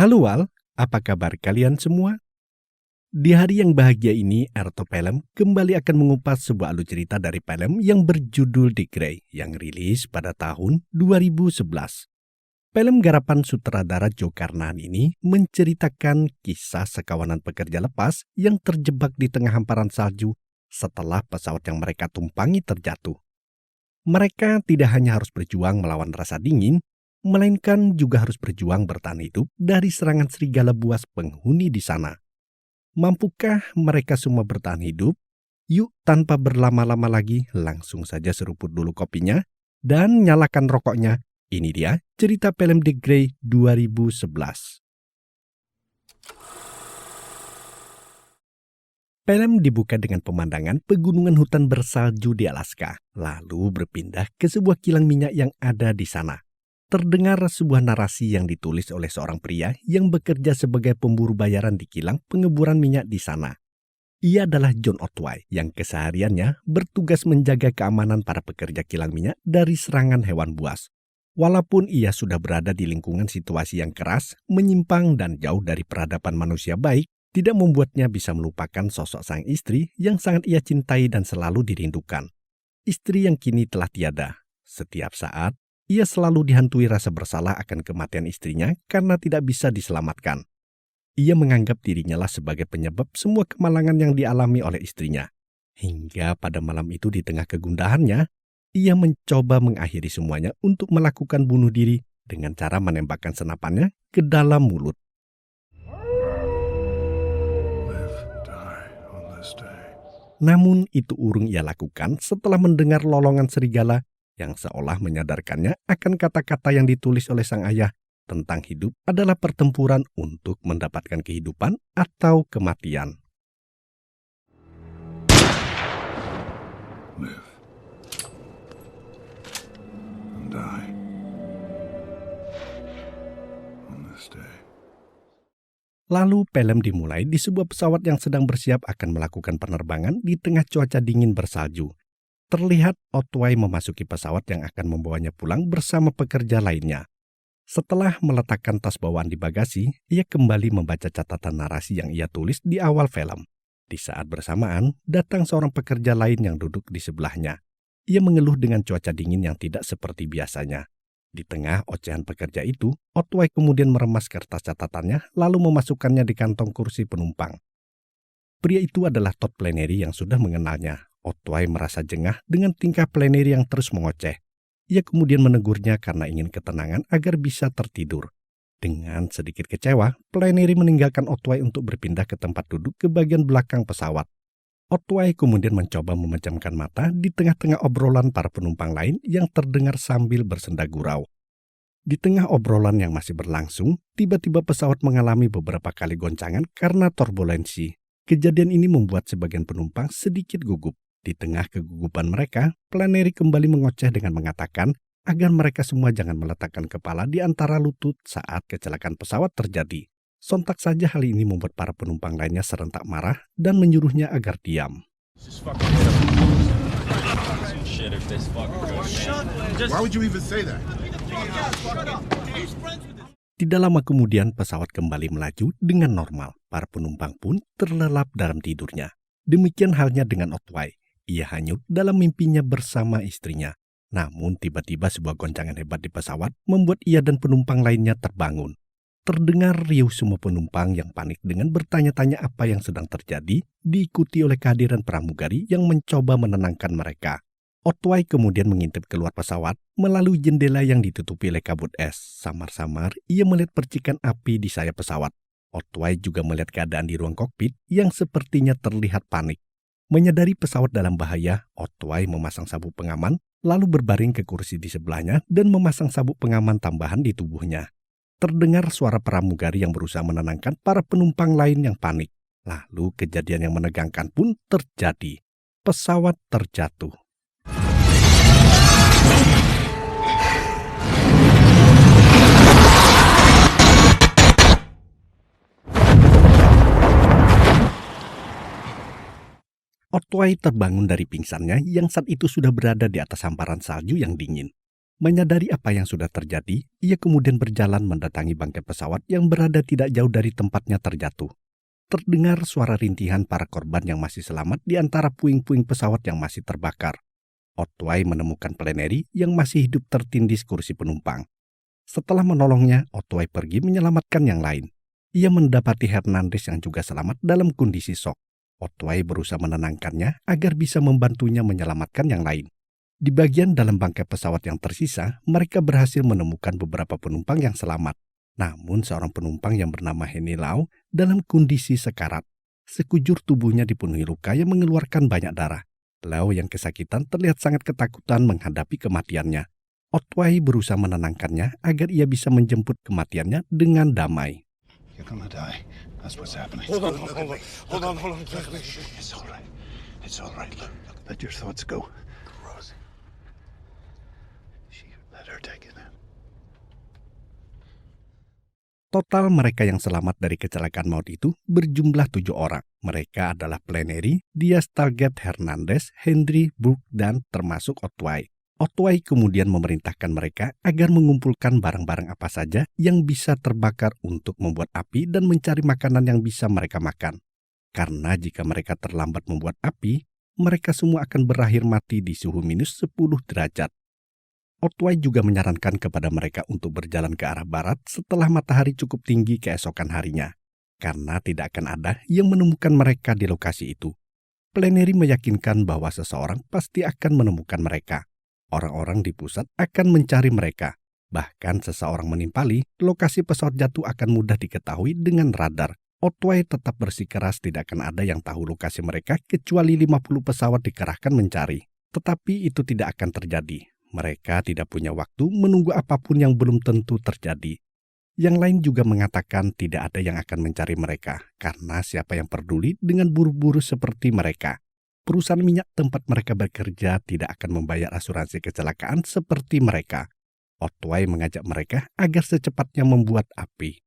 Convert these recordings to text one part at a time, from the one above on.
Halo Wal, apa kabar kalian semua? Di hari yang bahagia ini, Erto Pelem kembali akan mengupas sebuah alur cerita dari Pelem yang berjudul The Grey yang rilis pada tahun 2011. Film garapan sutradara Joe Carnahan ini menceritakan kisah sekawanan pekerja lepas yang terjebak di tengah hamparan salju setelah pesawat yang mereka tumpangi terjatuh. Mereka tidak hanya harus berjuang melawan rasa dingin, melainkan juga harus berjuang bertahan hidup dari serangan serigala buas penghuni di sana. Mampukah mereka semua bertahan hidup? Yuk, tanpa berlama-lama lagi, langsung saja seruput dulu kopinya dan nyalakan rokoknya. Ini dia cerita film The Grey 2011. Film dibuka dengan pemandangan pegunungan hutan bersalju di Alaska, lalu berpindah ke sebuah kilang minyak yang ada di sana. Terdengar sebuah narasi yang ditulis oleh seorang pria yang bekerja sebagai pemburu bayaran di kilang pengeburan minyak di sana. Ia adalah John Otway yang kesehariannya bertugas menjaga keamanan para pekerja kilang minyak dari serangan hewan buas. Walaupun ia sudah berada di lingkungan situasi yang keras, menyimpang dan jauh dari peradaban manusia baik, tidak membuatnya bisa melupakan sosok sang istri yang sangat ia cintai dan selalu dirindukan. Istri yang kini telah tiada. Setiap saat, ia selalu dihantui rasa bersalah akan kematian istrinya karena tidak bisa diselamatkan. Ia menganggap dirinya lah sebagai penyebab semua kemalangan yang dialami oleh istrinya. Hingga pada malam itu di tengah kegundahannya, ia mencoba mengakhiri semuanya untuk melakukan bunuh diri dengan cara menembakkan senapannya ke dalam mulut. Namun itu urung ia lakukan setelah mendengar lolongan serigala yang seolah menyadarkannya akan kata-kata yang ditulis oleh sang ayah tentang hidup adalah pertempuran untuk mendapatkan kehidupan atau kematian. Live and die on this day. Lalu film dimulai di sebuah pesawat yang sedang bersiap akan melakukan penerbangan di tengah cuaca dingin bersalju. Terlihat Otway memasuki pesawat yang akan membawanya pulang bersama pekerja lainnya. Setelah meletakkan tas bawaan di bagasi, ia kembali membaca catatan narasi yang ia tulis di awal film. Di saat bersamaan, datang seorang pekerja lain yang duduk di sebelahnya. Ia mengeluh dengan cuaca dingin yang tidak seperti biasanya. Di tengah ocehan pekerja itu, Otway kemudian meremas kertas catatannya lalu memasukkannya di kantong kursi penumpang. Pria itu adalah Todd Flannery yang sudah mengenalnya. Otway merasa jengah dengan tingkah Flannery yang terus mengoceh. Ia kemudian menegurnya karena ingin ketenangan agar bisa tertidur. Dengan sedikit kecewa, Flannery meninggalkan Otway untuk berpindah ke tempat duduk ke bagian belakang pesawat. Otway kemudian mencoba memejamkan mata di tengah-tengah obrolan para penumpang lain yang terdengar sambil bersenda gurau. Di tengah obrolan yang masih berlangsung, tiba-tiba pesawat mengalami beberapa kali goncangan karena turbulensi. Kejadian ini membuat sebagian penumpang sedikit gugup. Di tengah kegugupan mereka, Flannery kembali mengoceh dengan mengatakan agar mereka semua jangan meletakkan kepala di antara lutut saat kecelakaan pesawat terjadi. Sontak saja hal ini membuat para penumpang lainnya serentak marah dan menyuruhnya agar diam. Tidak lama kemudian pesawat kembali melaju dengan normal. Para penumpang pun terlelap dalam tidurnya. Demikian halnya dengan Otway. Ia hanyut dalam mimpinya bersama istrinya. Namun tiba-tiba sebuah goncangan hebat di pesawat membuat ia dan penumpang lainnya terbangun. Terdengar riuh semua penumpang yang panik dengan bertanya-tanya apa yang sedang terjadi, diikuti oleh kehadiran pramugari yang mencoba menenangkan mereka. Otway kemudian mengintip keluar pesawat melalui jendela yang ditutupi oleh kabut es. Samar-samar ia melihat percikan api di sayap pesawat. Otway juga melihat keadaan di ruang kokpit yang sepertinya terlihat panik. Menyadari pesawat dalam bahaya, Otway memasang sabuk pengaman, lalu berbaring ke kursi di sebelahnya dan memasang sabuk pengaman tambahan di tubuhnya. Terdengar suara pramugari yang berusaha menenangkan para penumpang lain yang panik. Lalu kejadian yang menegangkan pun terjadi. Pesawat terjatuh. Otway terbangun dari pingsannya yang saat itu sudah berada di atas hamparan salju yang dingin. Menyadari apa yang sudah terjadi, ia kemudian berjalan mendatangi bangkai pesawat yang berada tidak jauh dari tempatnya terjatuh. Terdengar suara rintihan para korban yang masih selamat di antara puing-puing pesawat yang masih terbakar. Otway menemukan Plenary yang masih hidup tertindis kursi penumpang. Setelah menolongnya, Otway pergi menyelamatkan yang lain. Ia mendapati Hernandez yang juga selamat dalam kondisi shock. Otway berusaha menenangkannya agar bisa membantunya menyelamatkan yang lain. Di bagian dalam bangkai pesawat yang tersisa, mereka berhasil menemukan beberapa penumpang yang selamat. Namun seorang penumpang yang bernama Henry Lau dalam kondisi sekarat. Sekujur tubuhnya dipenuhi luka yang mengeluarkan banyak darah. Lau yang kesakitan terlihat sangat ketakutan menghadapi kematiannya. Otway berusaha menenangkannya agar ia bisa menjemput kematiannya dengan damai. You're gonna die. That's what's happening. Hold on, please. It's all right. It's all right. Look, let your thoughts go. Rosie. She let her take it. Total mereka yang selamat dari kecelakaan maut itu berjumlah 7 orang. Mereka adalah Plenary, Diaz Target Hernandez, Henry, Burke, dan termasuk Otway. Otway kemudian memerintahkan mereka agar mengumpulkan barang-barang apa saja yang bisa terbakar untuk membuat api dan mencari makanan yang bisa mereka makan. Karena jika mereka terlambat membuat api, mereka semua akan berakhir mati di suhu minus 10 derajat. Otway juga menyarankan kepada mereka untuk berjalan ke arah barat setelah matahari cukup tinggi keesokan harinya, karena tidak akan ada yang menemukan mereka di lokasi itu. Plenary meyakinkan bahwa seseorang pasti akan menemukan mereka. Orang-orang di pusat akan mencari mereka. Bahkan seseorang menimpali, lokasi pesawat jatuh akan mudah diketahui dengan radar. Otway tetap bersikeras tidak akan ada yang tahu lokasi mereka kecuali 50 pesawat dikerahkan mencari. Tetapi itu tidak akan terjadi. Mereka tidak punya waktu menunggu apapun yang belum tentu terjadi. Yang lain juga mengatakan tidak ada yang akan mencari mereka, karena siapa yang peduli dengan buru-buru seperti mereka. Perusahaan minyak tempat mereka bekerja tidak akan membayar asuransi kecelakaan seperti mereka. Otway mengajak mereka agar secepatnya membuat api.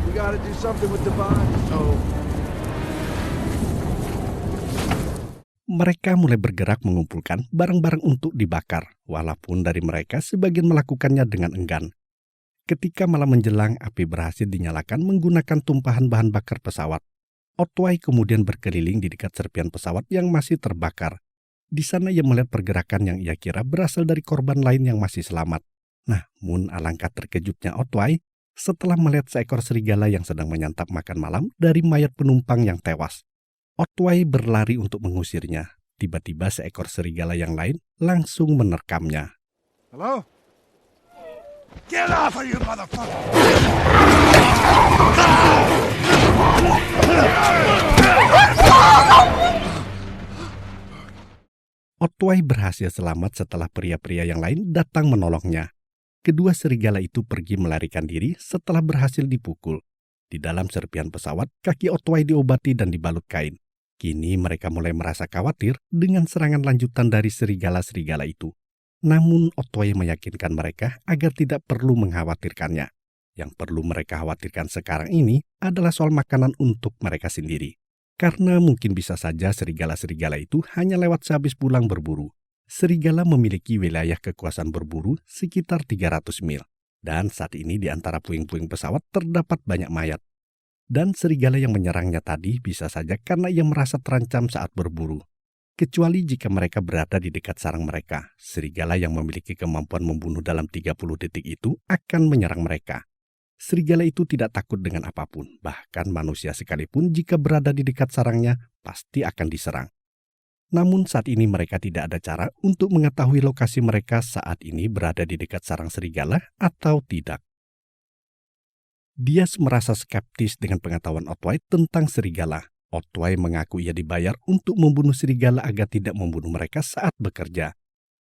We gotta do something with the body. So Mereka mulai bergerak mengumpulkan barang-barang untuk dibakar, walaupun dari mereka sebagian melakukannya dengan enggan. Ketika malam menjelang, api berhasil dinyalakan menggunakan tumpahan bahan bakar pesawat. Otway kemudian berkeliling di dekat serpian pesawat yang masih terbakar. Di sana ia melihat pergerakan yang ia kira berasal dari korban lain yang masih selamat. Namun alangkah terkejutnya Otway setelah melihat seekor serigala yang sedang menyantap makan malam dari mayat penumpang yang tewas. Otway berlari untuk mengusirnya. Tiba-tiba seekor serigala yang lain langsung menerkamnya. hello? Get off of you, motherfucker! Otway berhasil selamat setelah pria-pria yang lain datang menolongnya. Kedua serigala itu pergi melarikan diri setelah berhasil dipukul. Di dalam serpian pesawat, kaki Otway diobati dan dibalut kain. Kini mereka mulai merasa khawatir dengan serangan lanjutan dari serigala-serigala itu. Namun Otway meyakinkan mereka agar tidak perlu mengkhawatirkannya. Yang perlu mereka khawatirkan sekarang ini adalah soal makanan untuk mereka sendiri. Karena mungkin bisa saja serigala-serigala itu hanya lewat sehabis pulang berburu. Serigala memiliki wilayah kekuasaan berburu sekitar 300 mil. Dan saat ini di antara puing-puing pesawat terdapat banyak mayat. Dan serigala yang menyerangnya tadi bisa saja karena ia merasa terancam saat berburu. Kecuali jika mereka berada di dekat sarang mereka, serigala yang memiliki kemampuan membunuh dalam 30 detik itu akan menyerang mereka. Serigala itu tidak takut dengan apapun, bahkan manusia sekalipun jika berada di dekat sarangnya pasti akan diserang. Namun saat ini mereka tidak ada cara untuk mengetahui lokasi mereka saat ini berada di dekat sarang serigala atau tidak. Diaz merasa skeptis dengan pengetahuan Otway tentang serigala. Otway mengaku ia dibayar untuk membunuh serigala agar tidak membunuh mereka saat bekerja.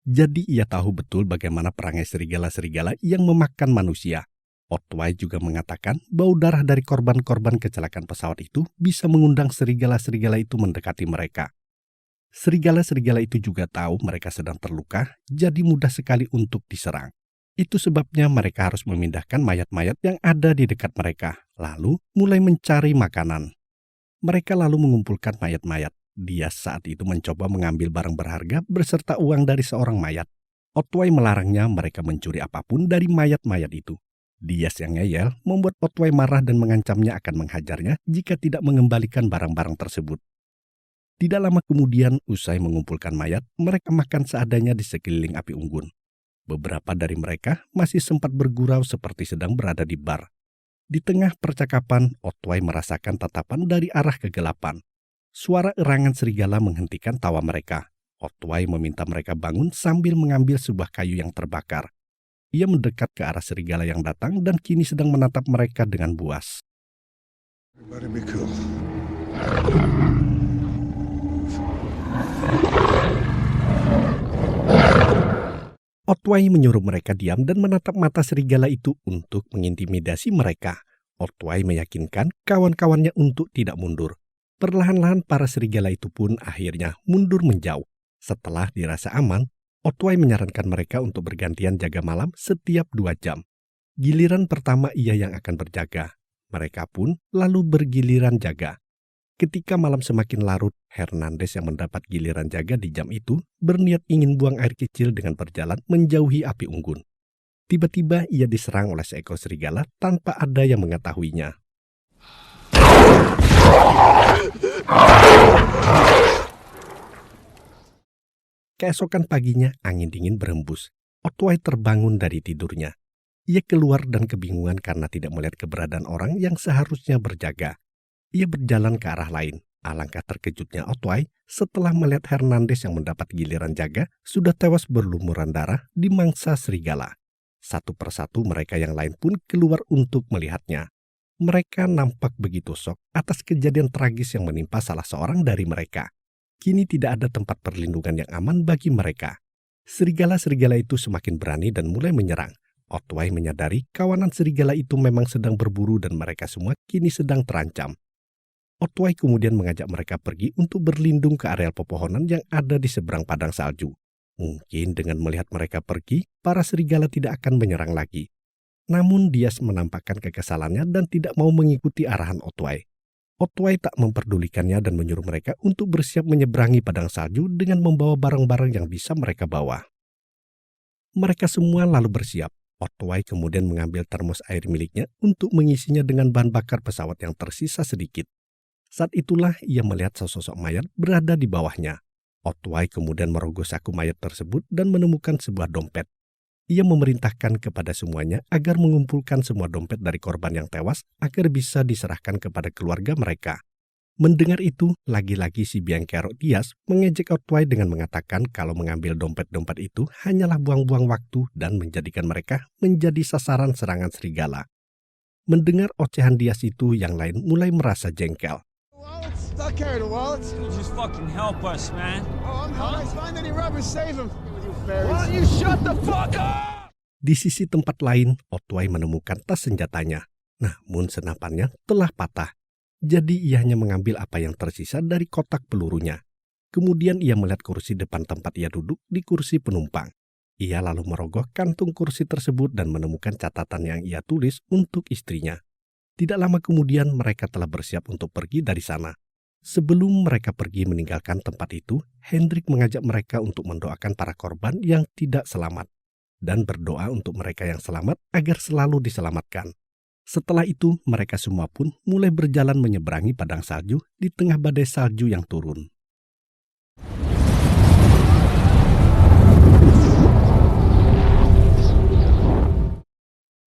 Jadi ia tahu betul bagaimana perangai serigala-serigala yang memakan manusia. Otway juga mengatakan bau darah dari korban-korban kecelakaan pesawat itu bisa mengundang serigala-serigala itu mendekati mereka. Serigala-serigala itu juga tahu mereka sedang terluka, jadi mudah sekali untuk diserang. Itu sebabnya mereka harus memindahkan mayat-mayat yang ada di dekat mereka, lalu mulai mencari makanan. Mereka lalu mengumpulkan mayat-mayat, Dia saat itu mencoba mengambil barang berharga beserta uang dari seorang mayat. Otway melarangnya mereka mencuri apapun dari mayat-mayat itu. Diaz yang ngeyel membuat Otway marah dan mengancamnya akan menghajarnya jika tidak mengembalikan barang-barang tersebut. Tidak lama kemudian, usai mengumpulkan mayat, mereka makan seadanya di sekeliling api unggun. Beberapa dari mereka masih sempat bergurau seperti sedang berada di bar. Di tengah percakapan, Otway merasakan tatapan dari arah kegelapan. Suara erangan serigala menghentikan tawa mereka. Otway meminta mereka bangun sambil mengambil sebuah kayu yang terbakar. Ia mendekat ke arah serigala yang datang dan kini sedang menatap mereka dengan buas. Everybody be cool. Otway menyuruh mereka diam dan menatap mata serigala itu untuk mengintimidasi mereka. Otway meyakinkan kawan-kawannya untuk tidak mundur. Perlahan-lahan para serigala itu pun akhirnya mundur menjauh. Setelah dirasa aman, Otway menyarankan mereka untuk bergantian jaga malam setiap 2 jam. Giliran pertama ia yang akan berjaga. Mereka pun lalu bergiliran jaga. Ketika malam semakin larut, Hernandez yang mendapat giliran jaga di jam itu berniat ingin buang air kecil dengan berjalan menjauhi api unggun. Tiba-tiba ia diserang oleh seekor serigala tanpa ada yang mengetahuinya. Keesokan paginya, angin dingin berhembus. Otway terbangun dari tidurnya. Ia keluar dan kebingungan karena tidak melihat keberadaan orang yang seharusnya berjaga. Ia berjalan ke arah lain. Alangkah terkejutnya Otway setelah melihat Hernandez yang mendapat giliran jaga sudah tewas berlumuran darah di mangsa serigala. Satu persatu mereka yang lain pun keluar untuk melihatnya. Mereka nampak begitu shock atas kejadian tragis yang menimpa salah seorang dari mereka. Kini tidak ada tempat perlindungan yang aman bagi mereka. Serigala-serigala itu semakin berani dan mulai menyerang. Otway menyadari kawanan serigala itu memang sedang berburu dan mereka semua kini sedang terancam. Otway kemudian mengajak mereka pergi untuk berlindung ke areal pepohonan yang ada di seberang padang salju. Mungkin dengan melihat mereka pergi, para serigala tidak akan menyerang lagi. Namun Diaz menampakkan kekesalannya dan tidak mau mengikuti arahan Otway. Otway tak memperdulikannya dan menyuruh mereka untuk bersiap menyeberangi padang salju dengan membawa barang-barang yang bisa mereka bawa. Mereka semua lalu bersiap. Otway kemudian mengambil termos air miliknya untuk mengisinya dengan bahan bakar pesawat yang tersisa sedikit. Saat itulah ia melihat sesosok mayat berada di bawahnya. Otway kemudian merogoh saku mayat tersebut dan menemukan sebuah dompet. Ia memerintahkan kepada semuanya agar mengumpulkan semua dompet dari korban yang tewas agar bisa diserahkan kepada keluarga mereka. Mendengar itu, lagi-lagi si Bianchero Diaz mengejek Otway dengan mengatakan kalau mengambil dompet-dompet itu hanyalah buang-buang waktu dan menjadikan mereka menjadi sasaran serangan serigala. Mendengar ocehan Diaz itu, yang lain mulai merasa jengkel. Stop carrying the wallets. Dude, just fucking help us, man. Oh, I'm helpless. Find any rubbers, save him. Why don't you shut the fuck up? Di sisi tempat lain, Otway menemukan tas senjatanya. Namun senapannya telah patah. Jadi ia hanya mengambil apa yang tersisa dari kotak pelurunya. Kemudian ia melihat kursi depan tempat ia duduk di kursi penumpang. Ia lalu merogoh kantung kursi tersebut dan menemukan catatan yang ia tulis untuk istrinya. Tidak lama kemudian mereka telah bersiap untuk pergi dari sana. Sebelum mereka pergi meninggalkan tempat itu, Hendrik mengajak mereka untuk mendoakan para korban yang tidak selamat dan berdoa untuk mereka yang selamat agar selalu diselamatkan. Setelah itu, mereka semua pun mulai berjalan menyeberangi padang salju di tengah badai salju yang turun.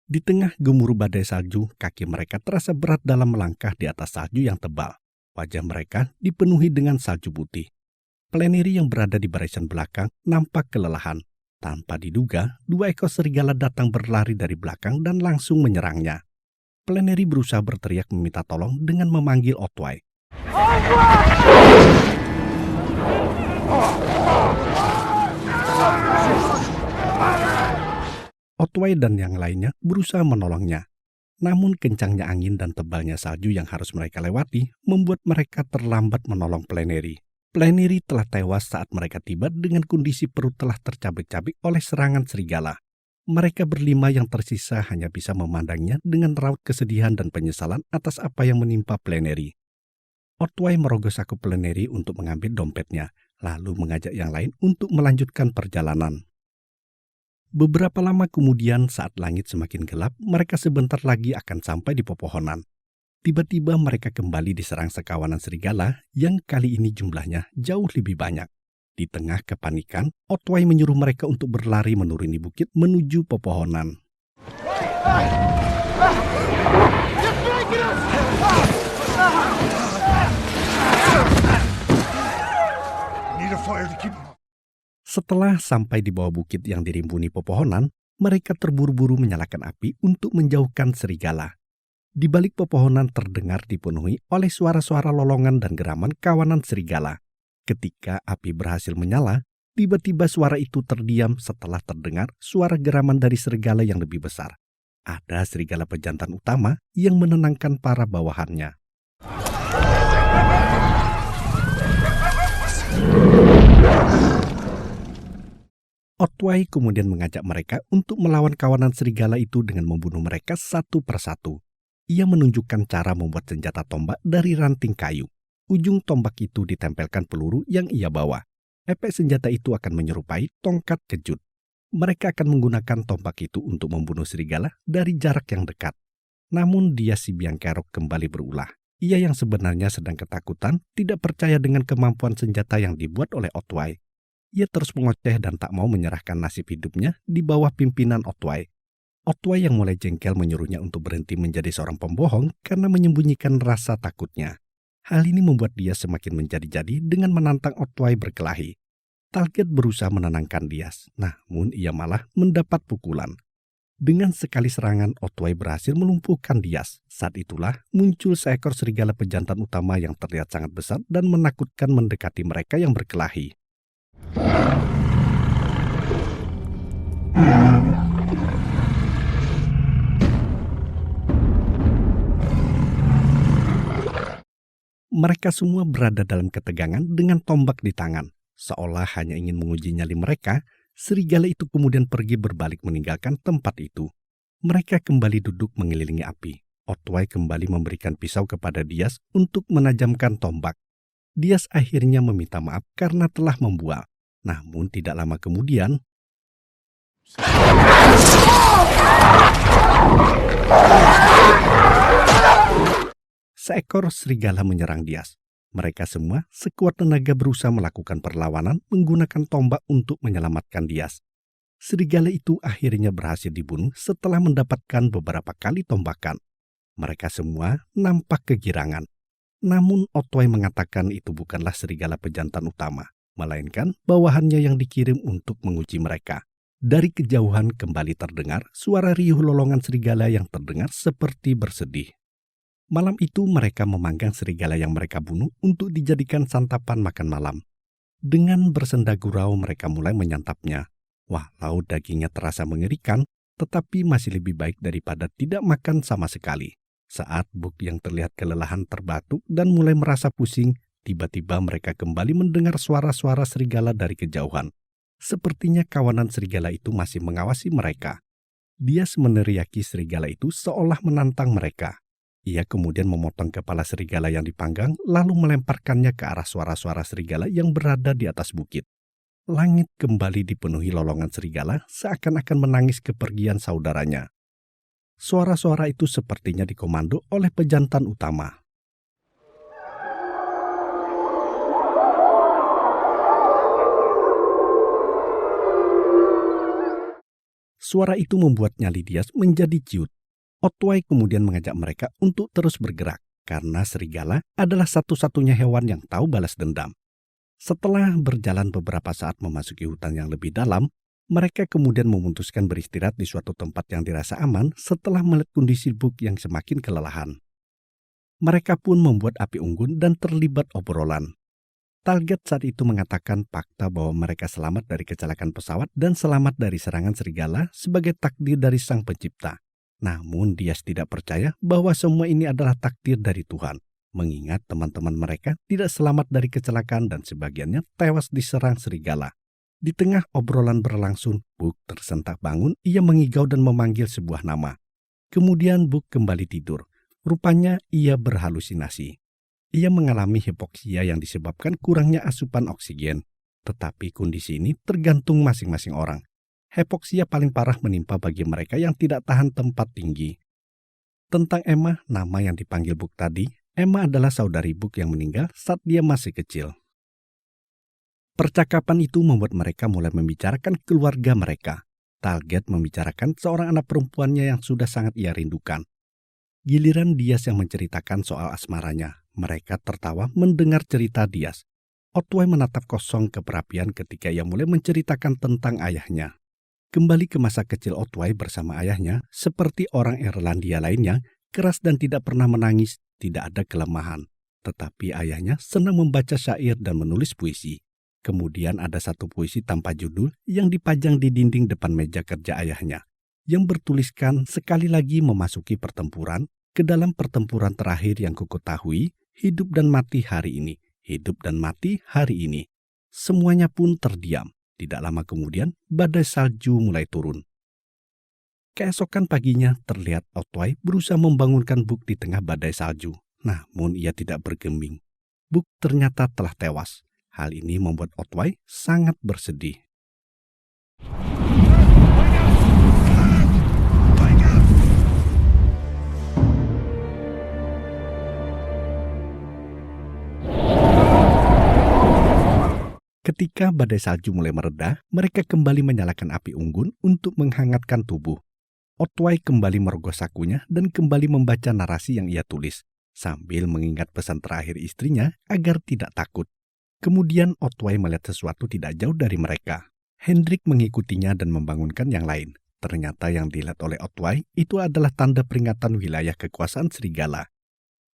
Di tengah gemuruh badai salju, kaki mereka terasa berat dalam melangkah di atas salju yang tebal. Wajah mereka dipenuhi dengan salju putih. Plenary yang berada di barisan belakang nampak kelelahan. Tanpa diduga, 2 ekor serigala datang berlari dari belakang dan langsung menyerangnya. Plenary berusaha berteriak meminta tolong dengan memanggil Otway. Otway dan yang lainnya berusaha menolongnya. Namun kencangnya angin dan tebalnya salju yang harus mereka lewati membuat mereka terlambat menolong Plenary. Plenary telah tewas saat mereka tiba dengan kondisi perut telah tercabik-cabik oleh serangan serigala. Mereka berlima yang tersisa hanya bisa memandangnya dengan raut kesedihan dan penyesalan atas apa yang menimpa Plenary. Otway merogoh saku Plenary untuk mengambil dompetnya, lalu mengajak yang lain untuk melanjutkan perjalanan. Beberapa lama kemudian, saat langit semakin gelap, mereka sebentar lagi akan sampai di pepohonan. Tiba-tiba mereka kembali diserang sekawanan serigala yang kali ini jumlahnya jauh lebih banyak. Di tengah kepanikan, Otway menyuruh mereka untuk berlari menuruni bukit menuju pepohonan. Need a fire to keep them up. Setelah sampai di bawah bukit yang dirimbuni pepohonan, mereka terburu-buru menyalakan api untuk menjauhkan serigala. Di balik pepohonan terdengar dipenuhi oleh suara-suara lolongan dan geraman kawanan serigala. Ketika api berhasil menyala, tiba-tiba suara itu terdiam setelah terdengar suara geraman dari serigala yang lebih besar. Ada serigala pejantan utama yang menenangkan para bawahannya. Otway kemudian mengajak mereka untuk melawan kawanan serigala itu dengan membunuh mereka satu persatu. Ia menunjukkan cara membuat senjata tombak dari ranting kayu. Ujung tombak itu ditempelkan peluru yang ia bawa. Efek senjata itu akan menyerupai tongkat kejut. Mereka akan menggunakan tombak itu untuk membunuh serigala dari jarak yang dekat. Namun dia si biang kerok kembali berulah. Ia yang sebenarnya sedang ketakutan tidak percaya dengan kemampuan senjata yang dibuat oleh Otway. Ia terus mengoceh dan tak mau menyerahkan nasib hidupnya di bawah pimpinan Otway. Otway yang mulai jengkel menyuruhnya untuk berhenti menjadi seorang pembohong karena menyembunyikan rasa takutnya. Hal ini membuat dia semakin menjadi-jadi dengan menantang Otway berkelahi. Talget berusaha menenangkan Diaz, namun ia malah mendapat pukulan. Dengan sekali serangan, Otway berhasil melumpuhkan Diaz. Saat itulah muncul seekor serigala pejantan utama yang terlihat sangat besar dan menakutkan mendekati mereka yang berkelahi. Mereka semua berada dalam ketegangan dengan tombak di tangan. Seolah hanya ingin menguji nyali mereka, serigala itu kemudian pergi berbalik meninggalkan tempat itu. Mereka kembali duduk mengelilingi api. Otway kembali memberikan pisau kepada Diaz untuk menajamkan tombak. Diaz akhirnya meminta maaf karena telah membual. Namun tidak lama kemudian, seekor serigala menyerang Diaz. Mereka semua sekuat tenaga berusaha melakukan perlawanan menggunakan tombak untuk menyelamatkan Diaz. Serigala itu akhirnya berhasil dibunuh setelah mendapatkan beberapa kali tombakan. Mereka semua nampak kegirangan. Namun Otway mengatakan itu bukanlah serigala pejantan utama, melainkan bawahannya yang dikirim untuk menguji mereka. Dari kejauhan kembali terdengar suara riuh lolongan serigala yang terdengar seperti bersedih. Malam itu mereka memanggang serigala yang mereka bunuh untuk dijadikan santapan makan malam. Dengan bersenda gurau mereka mulai menyantapnya. Walau dagingnya terasa mengerikan, tetapi masih lebih baik daripada tidak makan sama sekali. Saat Book yang terlihat kelelahan terbatuk dan mulai merasa pusing, tiba-tiba mereka kembali mendengar suara-suara serigala dari kejauhan. Sepertinya kawanan serigala itu masih mengawasi mereka. Dia meneriaki serigala itu seolah menantang mereka. Ia kemudian memotong kepala serigala yang dipanggang, lalu melemparkannya ke arah suara-suara serigala yang berada di atas bukit. Langit kembali dipenuhi lolongan serigala, seakan-akan menangis kepergian saudaranya. Suara-suara itu sepertinya dikomando oleh pejantan utama. Suara itu membuat nyali Diaz menjadi ciut. Otway kemudian mengajak mereka untuk terus bergerak, karena serigala adalah satu-satunya hewan yang tahu balas dendam. Setelah berjalan beberapa saat memasuki hutan yang lebih dalam, mereka kemudian memutuskan beristirahat di suatu tempat yang dirasa aman setelah melihat kondisi Book yang semakin kelelahan. Mereka pun membuat api unggun dan terlibat obrolan. Talget saat itu mengatakan fakta bahwa mereka selamat dari kecelakaan pesawat dan selamat dari serangan serigala sebagai takdir dari Sang Pencipta. Namun Diaz tidak percaya bahwa semua ini adalah takdir dari Tuhan, mengingat teman-teman mereka tidak selamat dari kecelakaan dan sebagiannya tewas diserang serigala. Di tengah obrolan berlangsung, Book tersentak bangun, ia mengigau dan memanggil sebuah nama. Kemudian Book kembali tidur. Rupanya ia berhalusinasi. Ia mengalami hipoksia yang disebabkan kurangnya asupan oksigen. Tetapi kondisi ini tergantung masing-masing orang. Hipoksia paling parah menimpa bagi mereka yang tidak tahan tempat tinggi. Tentang Emma, nama yang dipanggil Book tadi, Emma adalah saudari Book yang meninggal saat dia masih kecil. Percakapan itu membuat mereka mulai membicarakan keluarga mereka. Talget membicarakan seorang anak perempuannya yang sudah sangat ia rindukan. Giliran Diaz yang menceritakan soal asmaranya. Mereka tertawa mendengar cerita Diaz. Otway menatap kosong keperapian ketika ia mulai menceritakan tentang ayahnya. Kembali ke masa kecil Otway bersama ayahnya, seperti orang Irlandia lainnya, keras dan tidak pernah menangis, tidak ada kelemahan. Tetapi ayahnya senang membaca syair dan menulis puisi. Kemudian ada satu puisi tanpa judul yang dipajang di dinding depan meja kerja ayahnya, yang bertuliskan sekali lagi memasuki pertempuran, ke dalam pertempuran terakhir yang kuketahui, hidup dan mati hari ini, hidup dan mati hari ini. Semuanya pun terdiam. Tidak lama kemudian, badai salju mulai turun. Keesokan paginya, terlihat Otway berusaha membangunkan Book di tengah badai salju. Namun ia tidak bergeming. Book ternyata telah tewas. Hal ini membuat Otway sangat bersedih. Ketika badai salju mulai mereda, mereka kembali menyalakan api unggun untuk menghangatkan tubuh. Otway kembali merogoh sakunya dan kembali membaca narasi yang ia tulis, sambil mengingat pesan terakhir istrinya agar tidak takut. Kemudian Otway melihat sesuatu tidak jauh dari mereka. Hendrik mengikutinya dan membangunkan yang lain. Ternyata yang dilihat oleh Otway itu adalah tanda peringatan wilayah kekuasaan serigala.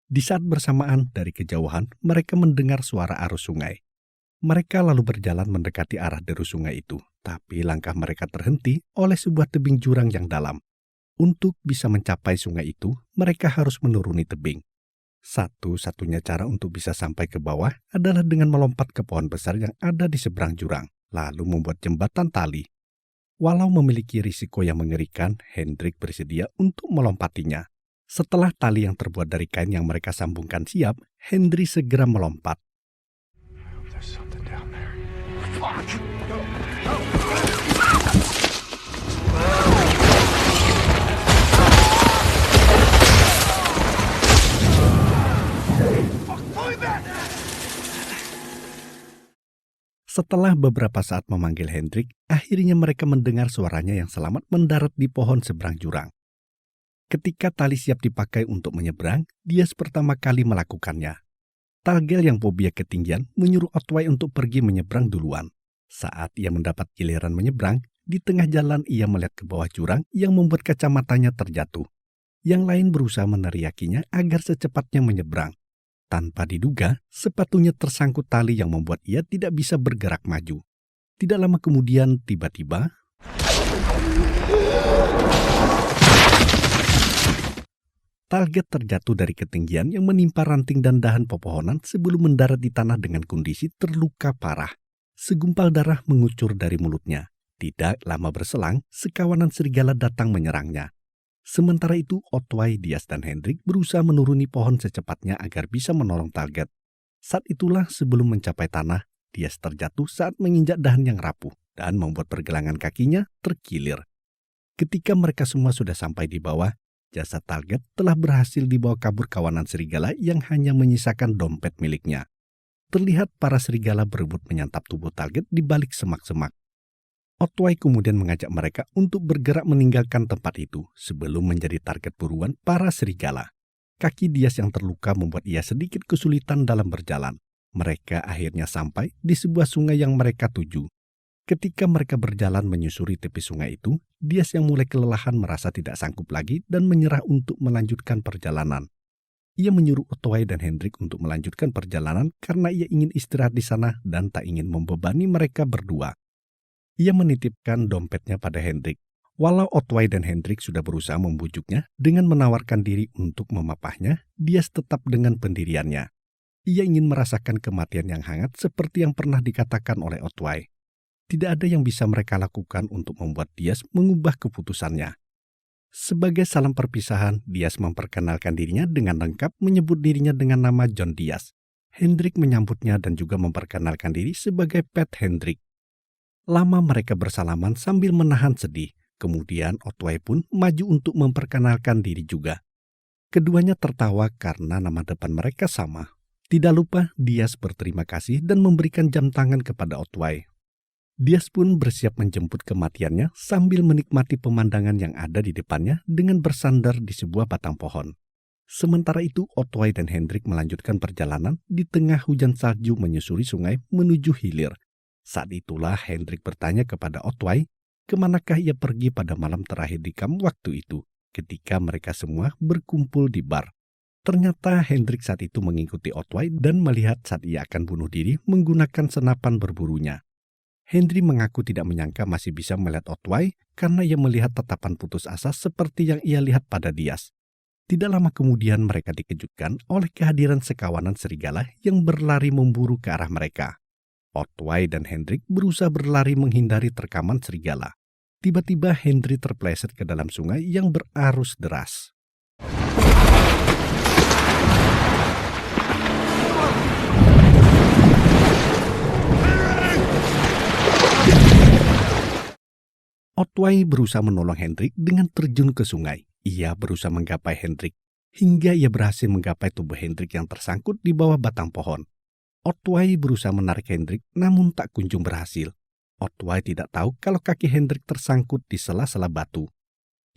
Di saat bersamaan dari kejauhan, mereka mendengar suara arus sungai. Mereka lalu berjalan mendekati arah deru sungai itu, tapi langkah mereka terhenti oleh sebuah tebing jurang yang dalam. Untuk bisa mencapai sungai itu, mereka harus menuruni tebing. Satu-satunya cara untuk bisa sampai ke bawah adalah dengan melompat ke pohon besar yang ada di seberang jurang, lalu membuat jembatan tali. Walau memiliki risiko yang mengerikan, Hendrik bersedia untuk melompatinya. Setelah tali yang terbuat dari kain yang mereka sambungkan siap, Hendrik segera melompat. There's something down there. Fuck! Setelah beberapa saat memanggil Hendrik, akhirnya mereka mendengar suaranya yang selamat mendarat di pohon seberang jurang. Ketika tali siap dipakai untuk menyeberang, dia pertama kali melakukannya. Talgel yang fobia ketinggian menyuruh Otway untuk pergi menyeberang duluan. Saat ia mendapat giliran menyeberang, di tengah jalan ia melihat ke bawah jurang yang membuat kacamatanya terjatuh. Yang lain berusaha meneriakinya agar secepatnya menyeberang. Tanpa diduga, sepatunya tersangkut tali yang membuat ia tidak bisa bergerak maju. Tidak lama kemudian, tiba-tiba Talget terjatuh dari ketinggian yang menimpa ranting dan dahan pepohonan sebelum mendarat di tanah dengan kondisi terluka parah. Segumpal darah mengucur dari mulutnya. Tidak lama berselang, sekawanan serigala datang menyerangnya. Sementara itu, Otway, Diaz, dan Hendrik berusaha menuruni pohon secepatnya agar bisa menolong Talget. Saat itulah sebelum mencapai tanah, Diaz terjatuh saat menginjak dahan yang rapuh dan membuat pergelangan kakinya terkilir. Ketika mereka semua sudah sampai di bawah, jasad Talget telah berhasil dibawa kabur kawanan serigala yang hanya menyisakan dompet miliknya. Terlihat para serigala berebut menyantap tubuh Talget di balik semak-semak. Otway kemudian mengajak mereka untuk bergerak meninggalkan tempat itu sebelum menjadi target buruan para serigala. Kaki Diaz yang terluka membuat ia sedikit kesulitan dalam berjalan. Mereka akhirnya sampai di sebuah sungai yang mereka tuju. Ketika mereka berjalan menyusuri tepi sungai itu, Diaz yang mulai kelelahan merasa tidak sanggup lagi dan menyerah untuk melanjutkan perjalanan. Ia menyuruh Otway dan Hendrik untuk melanjutkan perjalanan karena ia ingin istirahat di sana dan tak ingin membebani mereka berdua. Ia menitipkan dompetnya pada Hendrik. Walau Otway dan Hendrik sudah berusaha membujuknya dengan menawarkan diri untuk memapahnya, Diaz tetap dengan pendiriannya. Ia ingin merasakan kematian yang hangat seperti yang pernah dikatakan oleh Otway. Tidak ada yang bisa mereka lakukan untuk membuat Diaz mengubah keputusannya. Sebagai salam perpisahan, Diaz memperkenalkan dirinya dengan lengkap, menyebut dirinya dengan nama John Diaz. Hendrik menyambutnya dan juga memperkenalkan diri sebagai Pat Hendrik. Lama mereka bersalaman sambil menahan sedih. Kemudian Otway pun maju untuk memperkenalkan diri juga. Keduanya tertawa karena nama depan mereka sama. Tidak lupa Diaz berterima kasih dan memberikan jam tangan kepada Otway. Diaz pun bersiap menjemput kematiannya sambil menikmati pemandangan yang ada di depannya dengan bersandar di sebuah batang pohon. Sementara itu Otway dan Hendrik melanjutkan perjalanan di tengah hujan salju menyusuri sungai menuju hilir. Saat itulah Hendrik bertanya kepada Otway, kemanakah ia pergi pada malam terakhir di kamp waktu itu, ketika mereka semua berkumpul di bar. Ternyata Hendrik saat itu mengikuti Otway dan melihat saat ia akan bunuh diri menggunakan senapan berburunya. Hendrik mengaku tidak menyangka masih bisa melihat Otway karena ia melihat tatapan putus asa seperti yang ia lihat pada Diaz. Tidak lama kemudian mereka dikejutkan oleh kehadiran sekawanan serigala yang berlari memburu ke arah mereka. Otway dan Hendrik berusaha berlari menghindari terkaman serigala. Tiba-tiba Hendrik terpeleset ke dalam sungai yang berarus deras. Otway berusaha menolong Hendrik dengan terjun ke sungai. Ia berusaha menggapai Hendrik, hingga ia berhasil menggapai tubuh Hendrik yang tersangkut di bawah batang pohon. Otway berusaha menarik Hendrik, namun tak kunjung berhasil. Otway tidak tahu kalau kaki Hendrik tersangkut di sela-sela batu.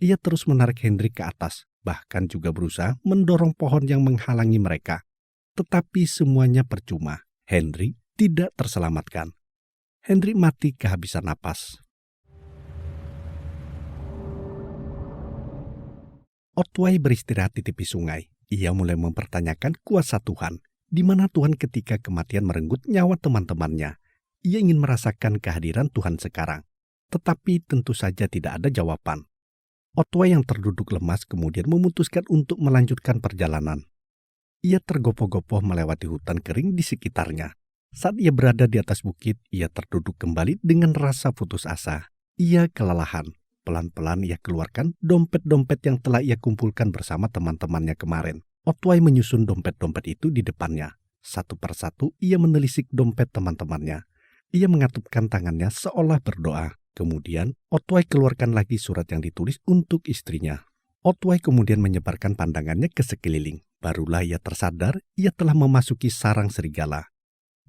Ia terus menarik Hendrik ke atas, bahkan juga berusaha mendorong pohon yang menghalangi mereka. Tetapi semuanya percuma. Hendrik tidak terselamatkan. Hendrik mati kehabisan napas. Otway beristirahat di tepi sungai. Ia mulai mempertanyakan kuasa Tuhan, di mana Tuhan ketika kematian merenggut nyawa teman-temannya. Ia ingin merasakan kehadiran Tuhan sekarang, tetapi tentu saja tidak ada jawaban. Otway yang terduduk lemas kemudian memutuskan untuk melanjutkan perjalanan. Ia tergopoh-gopoh melewati hutan kering di sekitarnya. Saat ia berada di atas bukit, ia terduduk kembali dengan rasa putus asa. Ia kelelahan. Pelan-pelan ia keluarkan dompet-dompet yang telah ia kumpulkan bersama teman-temannya kemarin. Otway menyusun dompet-dompet itu di depannya. Satu persatu ia menelisik dompet teman-temannya. Ia mengatupkan tangannya seolah berdoa. Kemudian Otway keluarkan lagi surat yang ditulis untuk istrinya. Otway kemudian menyebarkan pandangannya ke sekeliling. Barulah ia tersadar ia telah memasuki sarang serigala.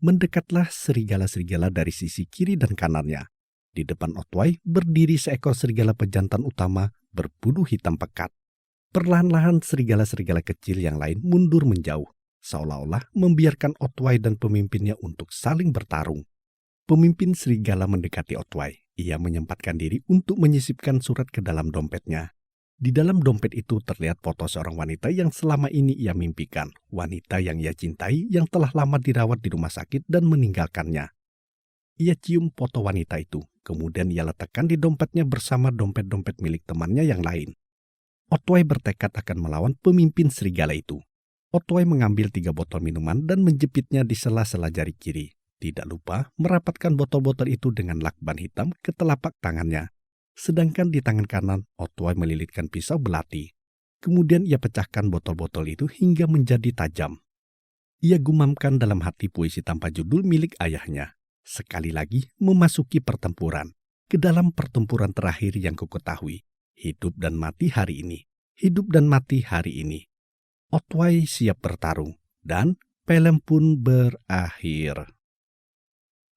Mendekatlah serigala-serigala dari sisi kiri dan kanannya. Di depan Otway berdiri seekor serigala pejantan utama berbulu hitam pekat. Perlahan-lahan serigala-serigala kecil yang lain mundur menjauh, seolah-olah membiarkan Otway dan pemimpinnya untuk saling bertarung. Pemimpin serigala mendekati Otway. Ia menyempatkan diri untuk menyisipkan surat ke dalam dompetnya. Di dalam dompet itu terlihat foto seorang wanita yang selama ini ia mimpikan. Wanita yang ia cintai yang telah lama dirawat di rumah sakit dan meninggalkannya. Ia cium foto wanita itu, kemudian ia letakkan di dompetnya bersama dompet-dompet milik temannya yang lain. Otway bertekad akan melawan pemimpin serigala itu. Otway mengambil 3 botol minuman dan menjepitnya di sela-sela jari kiri. Tidak lupa merapatkan botol-botol itu dengan lakban hitam ke telapak tangannya. Sedangkan di tangan kanan, Otway melilitkan pisau belati. Kemudian ia pecahkan botol-botol itu hingga menjadi tajam. Ia gumamkan dalam hati puisi tanpa judul milik ayahnya. Sekali lagi memasuki pertempuran. Ke dalam pertempuran terakhir yang kuketahui. Hidup dan mati hari ini. Hidup dan mati hari ini. Otway siap bertarung. Dan film pun berakhir.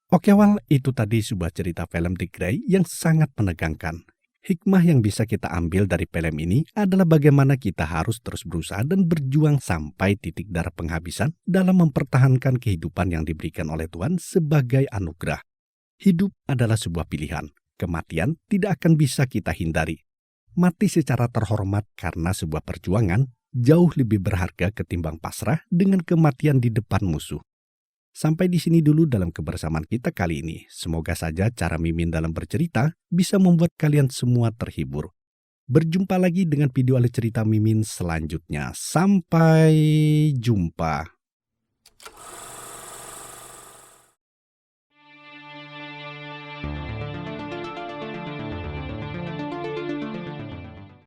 Oke awal, itu tadi sebuah cerita film The Grey yang sangat menegangkan. Hikmah yang bisa kita ambil dari film ini adalah bagaimana kita harus terus berusaha dan berjuang sampai titik darah penghabisan dalam mempertahankan kehidupan yang diberikan oleh Tuhan sebagai anugerah. Hidup adalah sebuah pilihan. Kematian tidak akan bisa kita hindari. Mati secara terhormat karena sebuah perjuangan jauh lebih berharga ketimbang pasrah dengan kematian di depan musuh. Sampai di sini dulu dalam kebersamaan kita kali ini. Semoga saja cara Mimin dalam bercerita bisa membuat kalian semua terhibur. Berjumpa lagi dengan video alur cerita Mimin selanjutnya. Sampai jumpa.